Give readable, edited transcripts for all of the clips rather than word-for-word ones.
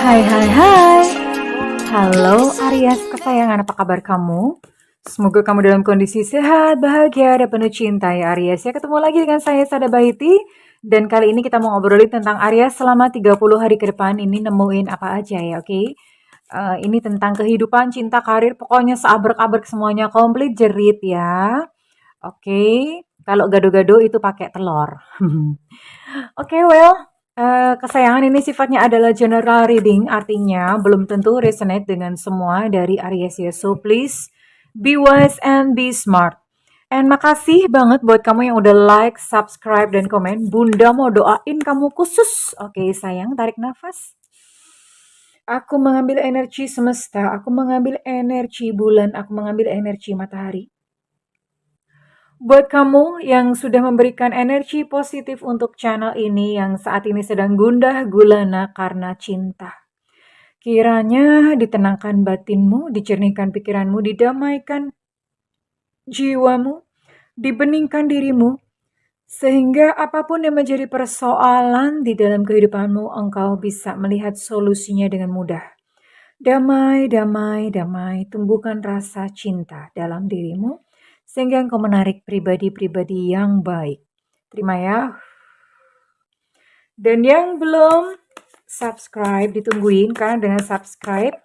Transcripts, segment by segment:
Hai hai hai. Halo Aries kesayangan, apa kabar kamu? Semoga kamu dalam kondisi sehat, bahagia, dan penuh cinta ya Aries. Ya, ketemu lagi dengan saya Sada Baiti. Dan kali ini kita mau ngobrolin tentang Aries selama 30 hari ke depan. Ini nemuin apa aja ya, oke? Ini tentang kehidupan, cinta, karir, pokoknya seabrek-abrek semuanya komplit jerit ya. Oke, kalau gado-gado itu pakai telur. Oke, well, kesayangan ini sifatnya adalah general reading, artinya belum tentu resonate dengan semua dari Aries ya. So please be wise and be smart. And makasih banget buat kamu yang udah like, subscribe, dan komen. Bunda mau doain kamu khusus. Oke, sayang, tarik nafas. Aku mengambil energi semesta, aku mengambil energi bulan, aku mengambil energi matahari. Buat kamu yang sudah memberikan energi positif untuk channel ini yang saat ini sedang gundah gulana karena cinta. Kiranya ditenangkan batinmu, dicernihkan pikiranmu, didamaikan jiwamu, dibeningkan dirimu, sehingga apapun yang menjadi persoalan di dalam kehidupanmu, engkau bisa melihat solusinya dengan mudah. Damai, damai, damai, tumbuhkan rasa cinta dalam dirimu, sehingga engkau menarik pribadi-pribadi yang baik. Terima ya. Dan yang belum subscribe, ditungguin, karena dengan subscribe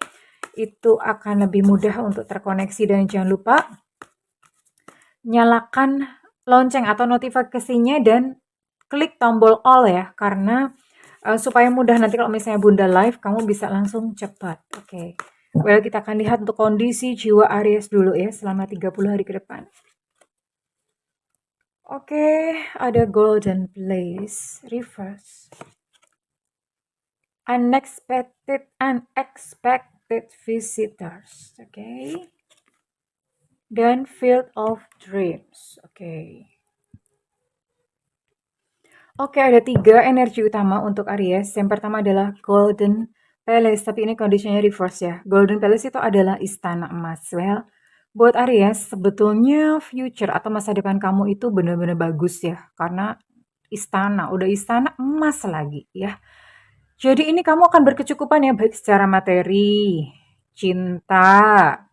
itu akan lebih mudah untuk terkoneksi. Dan jangan lupa nyalakan lonceng atau notifikasinya dan klik tombol all ya, karena supaya mudah nanti kalau misalnya Bunda live, kamu bisa langsung cepat. Oke. Well, kita akan lihat untuk kondisi jiwa Aries dulu ya selama 30 hari ke depan. Oke, ada golden place, reverse. Unexpected visitors. Oke. Dan field of dreams. Oke. Oke, ada 3 energi utama untuk Aries. Yang pertama adalah Golden Palace, tapi ini kondisinya reverse ya. Golden Palace itu adalah istana emas. Well, buat Aries, sebetulnya future atau masa depan kamu itu benar-benar bagus ya. Karena istana, udah istana emas lagi ya. Jadi ini kamu akan berkecukupan ya, baik secara materi, cinta,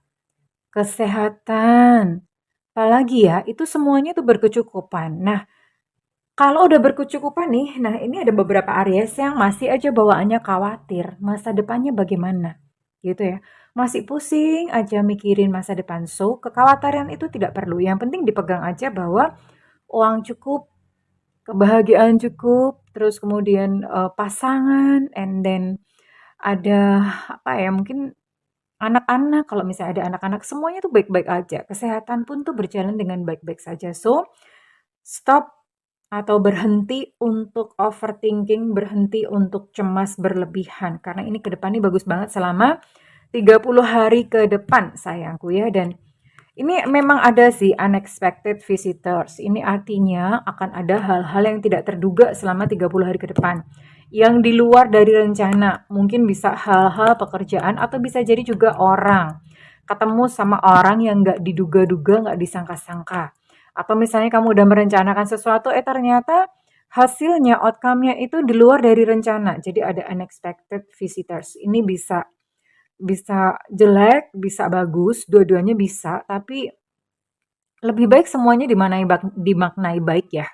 kesehatan. Apalagi ya, itu semuanya itu berkecukupan. Nah, kalau udah berkecukupan nih, nah ini ada beberapa Aries yang masih aja bawaannya khawatir, masa depannya bagaimana, gitu ya. Masih pusing aja mikirin masa depan. So, kekhawatiran itu tidak perlu. Yang penting dipegang aja bahwa uang cukup, kebahagiaan cukup, terus kemudian pasangan, and then ada apa ya, mungkin anak-anak, kalau misalnya ada anak-anak, semuanya tuh baik-baik aja. Kesehatan pun tuh berjalan dengan baik-baik saja. So, stop atau berhenti untuk overthinking, berhenti untuk cemas berlebihan. Karena ini ke depan ini bagus banget selama 30 hari ke depan sayangku ya. Dan ini memang ada sih unexpected visitors. Ini artinya akan ada hal-hal yang tidak terduga selama 30 hari ke depan. Yang di luar dari rencana. Mungkin bisa hal-hal pekerjaan atau bisa jadi juga orang. Ketemu sama orang yang nggak diduga-duga, nggak disangka-sangka. Atau misalnya kamu udah merencanakan sesuatu, ternyata hasilnya, outcome-nya itu di luar dari rencana. Jadi ada unexpected visitors. Ini bisa jelek, bisa bagus, dua-duanya bisa, tapi lebih baik semuanya dimaknai baik ya.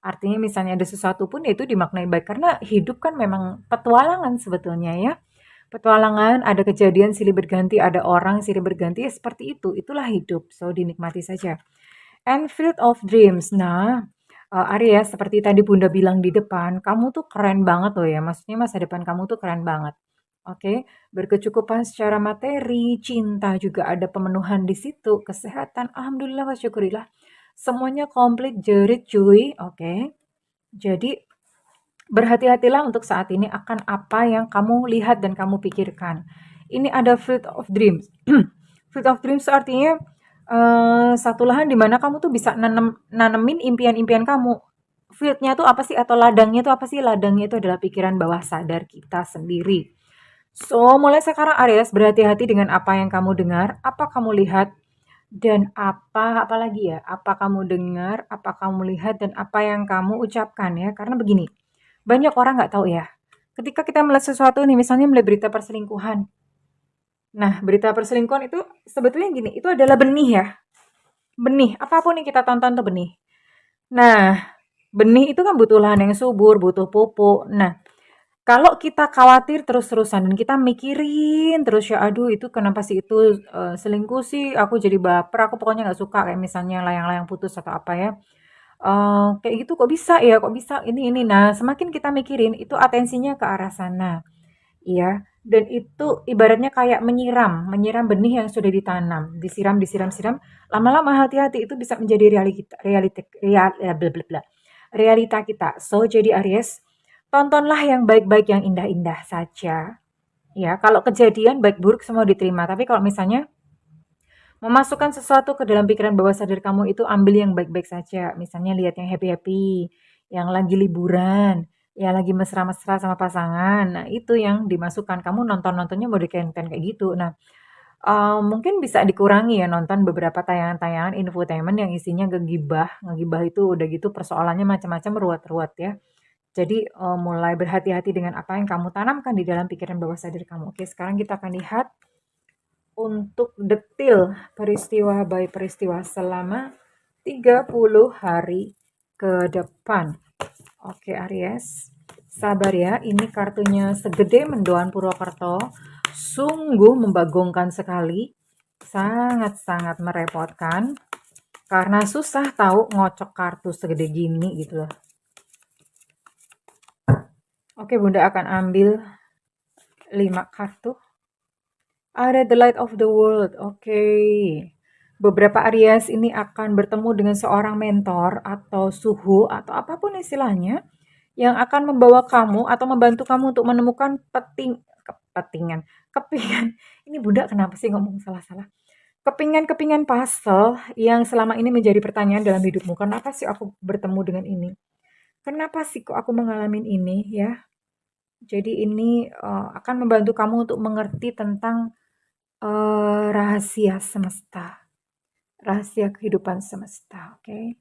Artinya misalnya ada sesuatu pun ya itu dimaknai baik, karena hidup kan memang petualangan sebetulnya ya. Petualangan, ada kejadian silih berganti, ada orang silih berganti, ya seperti itu. Itulah hidup, so dinikmati saja. And field of dreams. Nah, Aries, seperti tadi Bunda bilang di depan, kamu tuh keren banget loh ya. Maksudnya masa depan kamu tuh keren banget. Oke, berkecukupan secara materi, cinta juga ada pemenuhan di situ, kesehatan, alhamdulillah wa syukurillah. Semuanya komplit jerit cuy, oke. Jadi berhati-hatilah untuk saat ini akan apa yang kamu lihat dan kamu pikirkan. Ini ada field of dreams. Field of dreams artinya satu lahan di mana kamu tuh bisa nanemin impian-impian kamu. Fieldnya tuh apa sih, atau ladangnya tuh apa sih? Ladangnya itu adalah pikiran bawah sadar kita sendiri. So, mulai sekarang Aries, berhati-hati dengan apa yang kamu dengar, apa kamu lihat, dan apa lagi ya? Apa kamu dengar, apa kamu lihat, dan apa yang kamu ucapkan ya. Karena begini, banyak orang nggak tahu ya. Ketika kita melihat sesuatu nih, misalnya melihat berita perselingkuhan. Nah, berita perselingkuhan itu sebetulnya gini, itu adalah benih ya. Benih, apapun yang kita tonton tuh benih. Nah, benih itu kan butuh lahan yang subur, butuh pupuk. Nah, kalau kita khawatir terus-terusan dan kita mikirin terus ya, aduh itu kenapa sih itu selingkuh sih, aku jadi baper, aku pokoknya nggak suka kayak misalnya layang-layang putus atau apa ya. Kayak gitu kok bisa ya, kok bisa ini. Nah, semakin kita mikirin itu atensinya ke arah sana. Iya, dan itu ibaratnya kayak menyiram, menyiram benih yang sudah ditanam, disiram, disiram, siram, lama-lama hati-hati itu bisa menjadi realita kita. So, jadi Aries, tontonlah yang baik-baik, yang indah-indah saja. Ya, kalau kejadian baik buruk semua diterima. Tapi kalau misalnya memasukkan sesuatu ke dalam pikiran bawah sadar kamu itu ambil yang baik-baik saja. Misalnya lihat yang happy-happy, yang lagi liburan, yang lagi mesra-mesra sama pasangan. Nah, itu yang dimasukkan. Kamu nonton-nontonnya mau konten kayak gitu. Nah, mungkin bisa dikurangi ya nonton beberapa tayangan-tayangan infotainment yang isinya ngegibah. Ngegibah itu udah gitu persoalannya macam-macam ruwet-ruwet ya. Jadi mulai berhati-hati dengan apa yang kamu tanamkan di dalam pikiran bawah sadar kamu. Oke, sekarang kita akan lihat untuk detil peristiwa by peristiwa selama 30 hari ke depan. Oke Aries, sabar ya, ini kartunya segede mendoan Purwokerto, sungguh membagongkan sekali, sangat-sangat merepotkan, karena susah tahu ngocok kartu segede gini gitu loh. Oke Bunda akan ambil 5 kartu. Ada the light of the world. Oke. Beberapa Aries ini akan bertemu dengan seorang mentor atau suhu atau apapun istilahnya yang akan membawa kamu atau membantu kamu untuk menemukan petingan, kepingan. Ini Bunda kenapa sih ngomong salah-salah? Kepingan-kepingan puzzle yang selama ini menjadi pertanyaan dalam hidupmu. Kenapa sih aku bertemu dengan ini? Kenapa sih kok aku mengalami ini ya? Jadi ini akan membantu kamu untuk mengerti tentang rahasia semesta, rahasia kehidupan semesta, oke?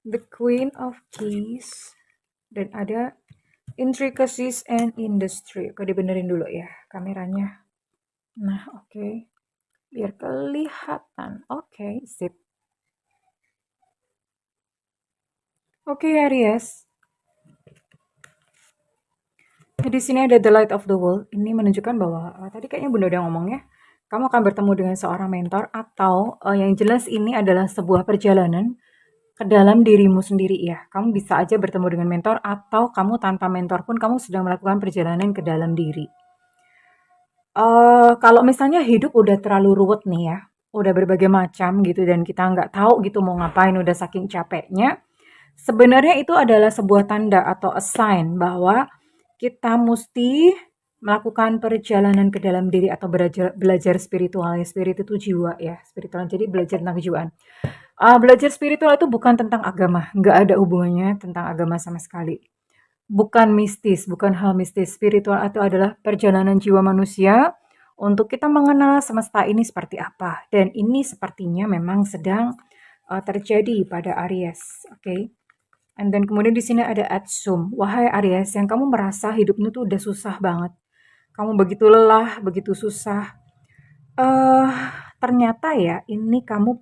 The Queen of Keys dan ada Intricacies and Industry. Oke, dibenerin dulu ya kameranya. Nah, oke. Biar kelihatan. Oke, sip. Oke, Aries. Di sini ada the light of the world. Ini menunjukkan bahwa tadi kayaknya Bunda udah ngomong ya. Kamu akan bertemu dengan seorang mentor atau yang jelas ini adalah sebuah perjalanan ke dalam dirimu sendiri ya. Kamu bisa aja bertemu dengan mentor atau kamu tanpa mentor pun kamu sedang melakukan perjalanan ke dalam diri. Kalau misalnya hidup udah terlalu ruwet nih ya, udah berbagai macam gitu dan kita nggak tahu gitu mau ngapain udah saking capeknya, sebenarnya itu adalah sebuah tanda atau a sign bahwa kita mesti melakukan perjalanan ke dalam diri atau belajar spiritual. Ya, spirit itu jiwa ya, spiritual. Jadi belajar tentang kejiwaan. Belajar spiritual itu bukan tentang agama, nggak ada hubungannya tentang agama sama sekali. Bukan mistis, bukan hal mistis. Spiritual itu adalah perjalanan jiwa manusia untuk kita mengenal semesta ini seperti apa. Dan ini sepertinya memang sedang terjadi pada Aries, oke? Okay? And then kemudian di sini ada adsum. Wahai Aries, yang kamu merasa hidupmu tuh udah susah banget. Kamu begitu lelah, begitu susah. Ternyata ya ini kamu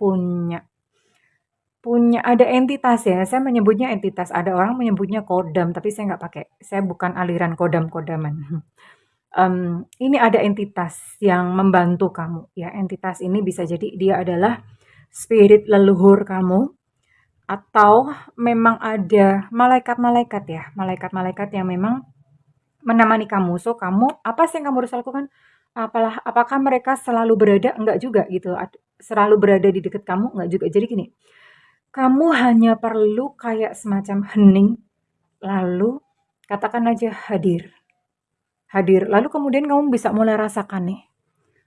punya ada entitas ya. Saya menyebutnya entitas. Ada orang menyebutnya kodam, tapi saya nggak pakai. Saya bukan aliran kodam-kodaman. Ini ada entitas yang membantu kamu. Ya, entitas ini bisa jadi dia adalah spirit leluhur kamu atau memang ada malaikat-malaikat ya, malaikat-malaikat yang memang menemani kamu. So, kamu apa sih yang kamu harus lakukan? Apakah mereka selalu berada? Enggak juga gitu. Selalu berada di dekat kamu? Enggak juga. Jadi gini, kamu hanya perlu kayak semacam hening, lalu katakan aja hadir. Hadir. Lalu kemudian kamu bisa mulai rasakan nih.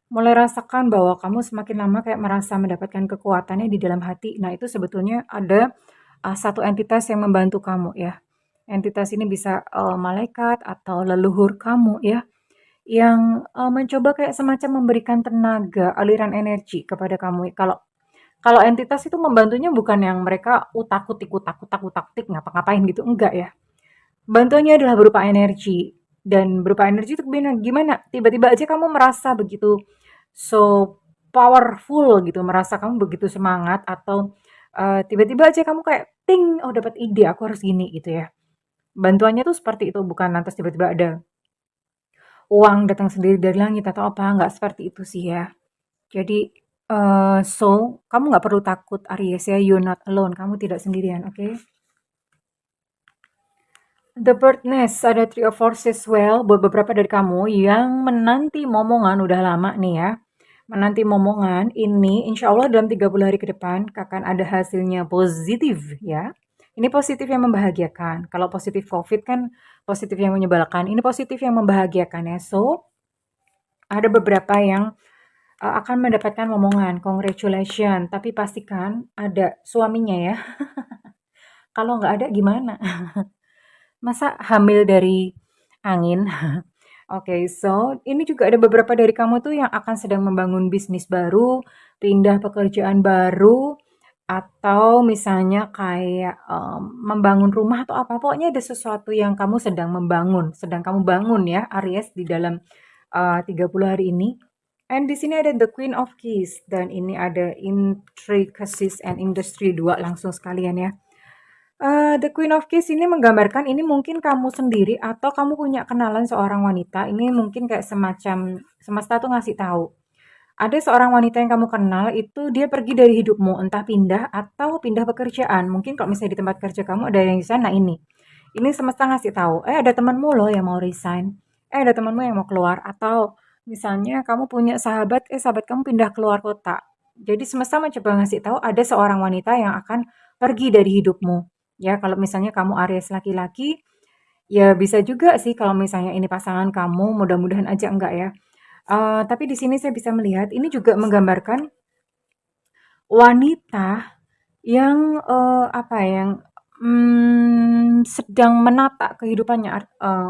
Mulai rasakan bahwa kamu semakin lama kayak merasa mendapatkan kekuatannya di dalam hati. Nah, itu sebetulnya ada satu entitas yang membantu kamu ya. Entitas ini bisa malaikat atau leluhur kamu ya, yang mencoba kayak semacam memberikan tenaga, aliran energi kepada kamu. Kalau entitas itu membantunya bukan yang mereka utak-utik ngapa-ngapain gitu, enggak ya. Bantuannya adalah berupa energi, dan berupa energi itu gimana? Tiba-tiba aja kamu merasa begitu so powerful gitu, merasa kamu begitu semangat, atau tiba-tiba aja kamu kayak ting, oh dapat ide, aku harus gini gitu ya. Bantuannya tuh seperti itu, bukan lantas tiba-tiba ada uang datang sendiri dari langit atau apa, nggak seperti itu sih ya. Jadi, so kamu nggak perlu takut Aries ya, you're not alone, kamu tidak sendirian, oke? The Bird Nest, ada Three of Forces. Well, buat beberapa dari kamu yang menanti momongan udah lama nih ya. Menanti momongan ini insya Allah dalam 30 hari ke depan akan ada hasilnya positif ya. Ini positif yang membahagiakan. Kalau positif COVID kan positif yang menyebalkan. Ini positif yang membahagiakan ya. So, ada beberapa yang akan mendapatkan momongan. Congratulations. Tapi pastikan ada suaminya ya. Kalau nggak ada gimana? Masa hamil dari angin? Oke, so ini juga ada beberapa dari kamu tuh yang akan sedang membangun bisnis baru, pindah pekerjaan baru, atau misalnya kayak membangun rumah atau apa. Pokoknya ada sesuatu yang kamu sedang membangun, sedang kamu bangun ya, Aries, di dalam 30 hari ini. And di sini ada the Queen of Keys, dan ini ada intricacies and industry, dua langsung sekalian ya. The Queen of Keys ini menggambarkan ini mungkin kamu sendiri atau kamu punya kenalan seorang wanita. Ini mungkin kayak semacam semesta tuh ngasih tahu. Ada seorang wanita yang kamu kenal itu dia pergi dari hidupmu, entah pindah atau pindah pekerjaan. Mungkin kalau misalnya di tempat kerja kamu ada yang di sana ini. Ini semesta ngasih tahu, ada temanmu loh yang mau resign. Ada temanmu yang mau keluar, atau misalnya kamu punya sahabat, sahabat kamu pindah keluar kota. Jadi semesta mencoba ngasih tahu ada seorang wanita yang akan pergi dari hidupmu. Ya, kalau misalnya kamu Aries laki-laki, ya bisa juga sih kalau misalnya ini pasangan kamu, mudah-mudahan aja enggak ya. Tapi di sini saya bisa melihat ini juga menggambarkan wanita yang, apa ya, yang, sedang menata kehidupannya,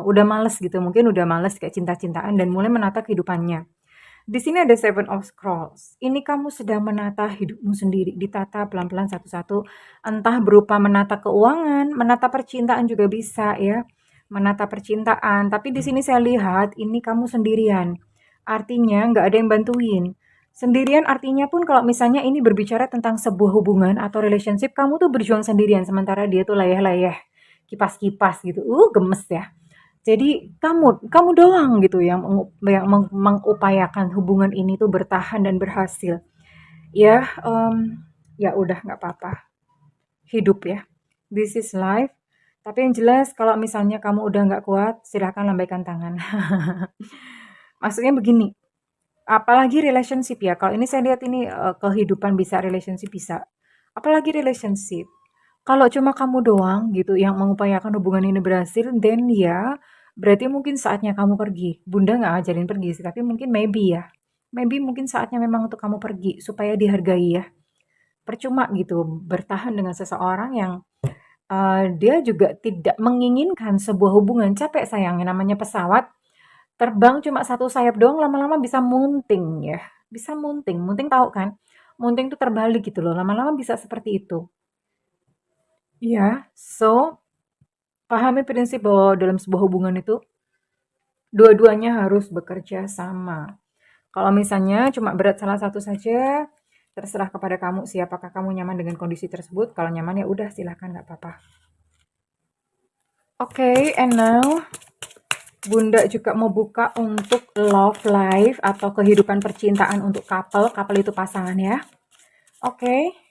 udah males gitu, mungkin udah males kayak cinta-cintaan dan mulai menata kehidupannya. Di sini ada Seven of Scrolls. Ini kamu sedang menata hidupmu sendiri, ditata pelan-pelan satu-satu, entah berupa menata keuangan, menata percintaan juga bisa ya, menata percintaan. Tapi di sini saya lihat ini kamu sendirian, artinya nggak ada yang bantuin. Sendirian artinya pun kalau misalnya ini berbicara tentang sebuah hubungan atau relationship, kamu tuh berjuang sendirian, sementara dia tuh layah-layah, kipas-kipas gitu, gemes ya. Jadi kamu doang gitu yang mengupayakan hubungan ini tuh bertahan dan berhasil. Ya, ya udah nggak apa-apa. Hidup ya. This is life. Tapi yang jelas kalau misalnya kamu udah nggak kuat, silahkan lambaikan tangan. Maksudnya begini, apalagi relationship ya. Kalau ini saya lihat ini kehidupan bisa, relationship bisa. Apalagi relationship. Kalau cuma kamu doang gitu yang mengupayakan hubungan ini berhasil, then ya berarti mungkin saatnya kamu pergi. Bunda nggak ngajarin pergi sih, tapi mungkin maybe ya. Maybe mungkin saatnya memang untuk kamu pergi supaya dihargai ya. Percuma gitu bertahan dengan seseorang yang dia juga tidak menginginkan sebuah hubungan. Capek sayangnya, namanya pesawat terbang cuma satu sayap doang, lama-lama bisa munting ya. Bisa munting. Munting tahu kan? Munting tuh terbalik gitu loh. Lama-lama bisa seperti itu. Iya, so pahami prinsip bahwa dalam sebuah hubungan itu dua-duanya harus bekerja sama. Kalau misalnya cuma berat salah satu saja, terserah kepada kamu sih apakah kamu nyaman dengan kondisi tersebut. Kalau nyaman ya udah silahkan, nggak apa-apa. Oke, and now Bunda juga mau buka untuk love life atau kehidupan percintaan untuk couple. Couple itu pasangan ya. Oke.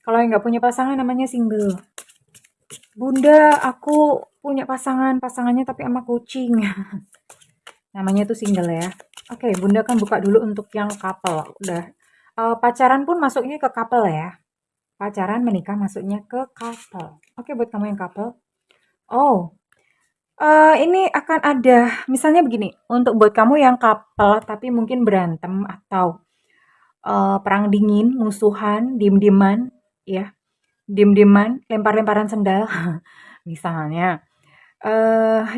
Kalau yang nggak punya pasangan namanya single. Bunda, aku punya pasangan, pasangannya tapi sama kucing. Namanya tuh single ya. Oke, Bunda kan buka dulu untuk yang couple. Udah. Pacaran pun masuknya ke couple ya. Pacaran menikah masuknya ke couple. Oke, buat kamu yang couple. Oh, ini akan ada, misalnya begini, untuk buat kamu yang couple tapi mungkin berantem atau perang dingin, musuhan, diem-dieman, ya, diem-dieman, lempar-lemparan sendal, misalnya.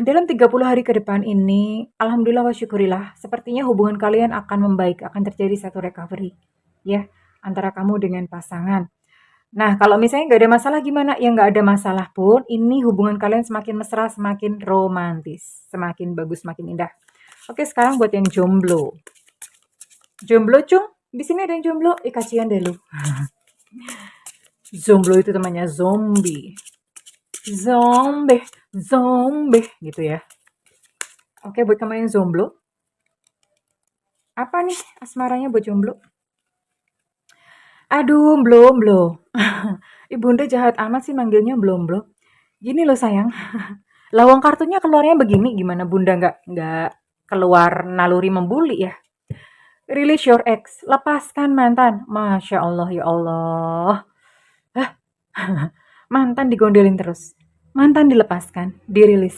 Dalam 30 hari ke depan ini, alhamdulillah wa syukurillah, sepertinya hubungan kalian akan membaik, akan terjadi satu recovery. Ya, antara kamu dengan pasangan. Nah, kalau misalnya nggak ada masalah gimana? Ya nggak ada masalah pun, ini hubungan kalian semakin mesra, semakin romantis, semakin bagus, semakin indah. Oke, sekarang buat yang jomblo. Jomblo, Cung. Di sini ada yang jomblo. Kasihan deh lu. Jomblo itu temannya zombie. Zombie, zombie gitu ya. Oke, buat kamu yang jomblo. Apa nih asmaranya buat jomblo? Aduh, belum, belum. Ibunda jahat amat sih manggilnya belum, belum. Gini loh sayang, lawang kartunya keluarnya begini, gimana bunda nggak keluar naluri membuli ya? Release your ex, lepaskan mantan. Masya Allah, ya Allah. Hah? Mantan digondelin terus. Mantan dilepaskan, dirilis.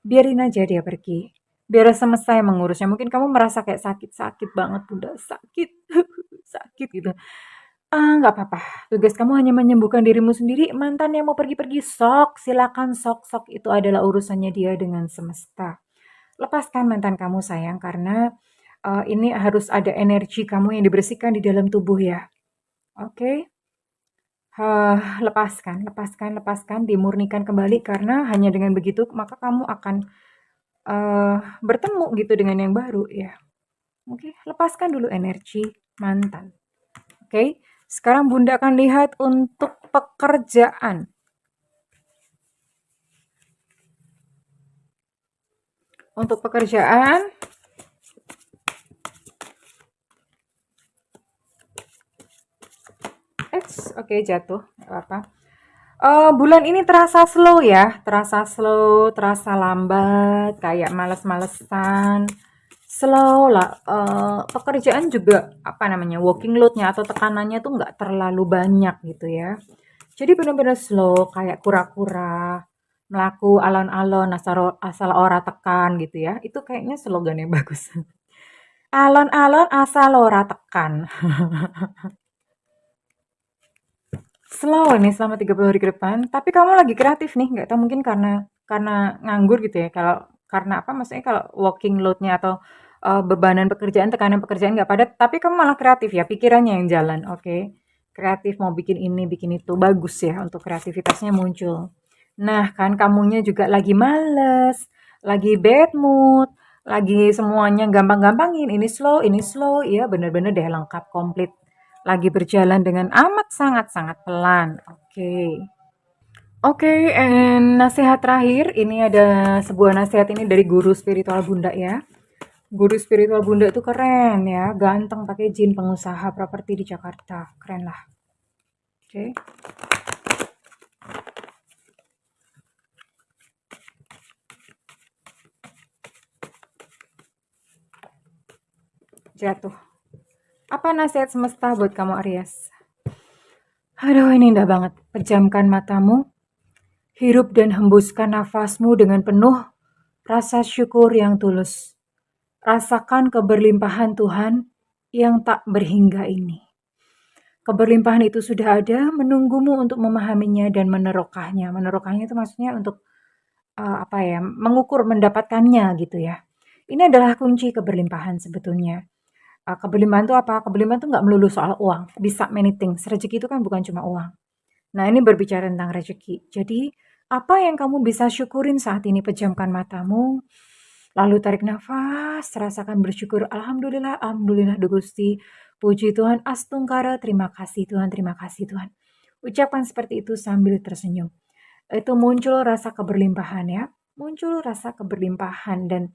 Biarin aja dia pergi. Biar semesta yang mengurusnya. Mungkin kamu merasa kayak sakit banget, bunda. Sakit. Sakit gitu. Nggak apa-apa. Tugas kamu hanya menyembuhkan dirimu sendiri. Mantan yang mau pergi-pergi, sok. Silakan sok-sok. Itu adalah urusannya dia dengan semesta. Lepaskan mantan kamu sayang, karena ini harus ada energi kamu yang dibersihkan di dalam tubuh ya. Oke? Lepaskan, lepaskan, lepaskan, dimurnikan kembali, karena hanya dengan begitu maka kamu akan bertemu gitu dengan yang baru ya. Oke, lepaskan dulu energi mantan. Oke, sekarang bunda akan lihat untuk pekerjaan. Untuk pekerjaan, oke, jatuh, nggak apa-apa. Bulan ini terasa slow ya, terasa slow, terasa lambat, kayak males-malesan, slow lah. Pekerjaan juga apa namanya, working load-nya atau tekanannya tuh nggak terlalu banyak gitu ya. Jadi benar-benar slow, kayak kura-kura, melaku alon-alon asal ora tekan gitu ya. Itu kayaknya slogannya bagus. Alon-alon asal ora tekan. Slow ini selama 30 hari ke depan, tapi kamu lagi kreatif nih, nggak tahu mungkin karena nganggur gitu ya. Kalau karena apa? Maksudnya kalau working load-nya atau bebanan pekerjaan, tekanan pekerjaan nggak padat, tapi kamu malah kreatif ya, pikirannya yang jalan. Oke. Kreatif mau bikin ini, bikin itu, bagus ya untuk kreativitasnya muncul. Nah, kan kamunya juga lagi males, lagi bad mood, lagi semuanya gampang-gampangin, ini slow, iya bener-bener deh lengkap komplit. Lagi berjalan dengan amat sangat-sangat pelan. Oke. Oke, and nasihat terakhir, ini ada sebuah nasihat ini dari guru spiritual Bunda ya. Guru spiritual Bunda itu keren ya, ganteng, pakai jin, pengusaha properti di Jakarta. Keren lah. Oke. Jatuh. Apa nasihat semesta buat kamu Aries? Aduh, ini indah banget. Pejamkan matamu, hirup dan hembuskan nafasmu dengan penuh rasa syukur yang tulus. Rasakan keberlimpahan Tuhan yang tak berhingga ini. Keberlimpahan itu sudah ada, menunggumu untuk memahaminya dan menerokahnya. Menerokahnya itu maksudnya untuk apa ya, mengukur mendapatkannya gitu ya. Ini adalah kunci keberlimpahan sebetulnya. Keberlimpahan itu apa? Keberlimpahan itu nggak melulu soal uang. Bisa many things. Rezeki itu kan bukan cuma uang. Nah, ini berbicara tentang rezeki. Jadi, apa yang kamu bisa syukurin saat ini? Pejamkan matamu, lalu tarik nafas, rasakan bersyukur. Alhamdulillah, alhamdulillah Gusti. Puji Tuhan, astungkara, terima kasih Tuhan, terima kasih Tuhan. Ucapkan seperti itu sambil tersenyum. Itu muncul rasa keberlimpahan ya. Muncul rasa keberlimpahan dan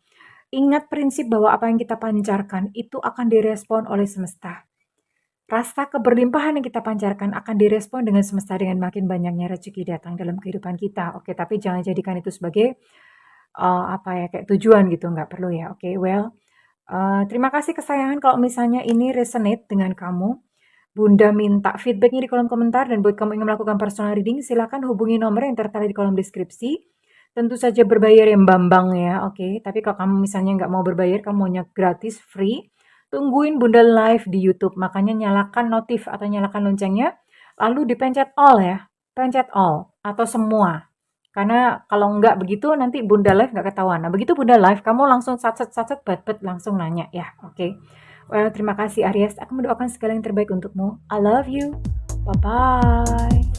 ingat prinsip bahwa apa yang kita pancarkan itu akan direspon oleh semesta. Rasa keberlimpahan yang kita pancarkan akan direspon dengan semesta dengan makin banyaknya rezeki datang dalam kehidupan kita. Oke, tapi jangan jadikan itu sebagai apa ya, kayak tujuan gitu, nggak perlu ya. Oke, well, terima kasih kesayangan kalau misalnya ini resonate dengan kamu. Bunda minta feedbacknya di kolom komentar, dan buat kamu yang ingin melakukan personal reading, silakan hubungi nomor yang tertera di kolom deskripsi. Tentu saja berbayar yang Bambang ya, oke. Tapi kalau kamu misalnya nggak mau berbayar, kamu maunya gratis, free, tungguin Bunda live di YouTube. Makanya nyalakan notif atau nyalakan loncengnya, lalu dipencet all ya. Pencet all atau semua. Karena kalau nggak begitu nanti Bunda live nggak ketahuan. Nah begitu Bunda live, kamu langsung satset bet langsung nanya ya, oke. Terima kasih Aries, aku mendoakan segala yang terbaik untukmu. I love you. Bye-bye.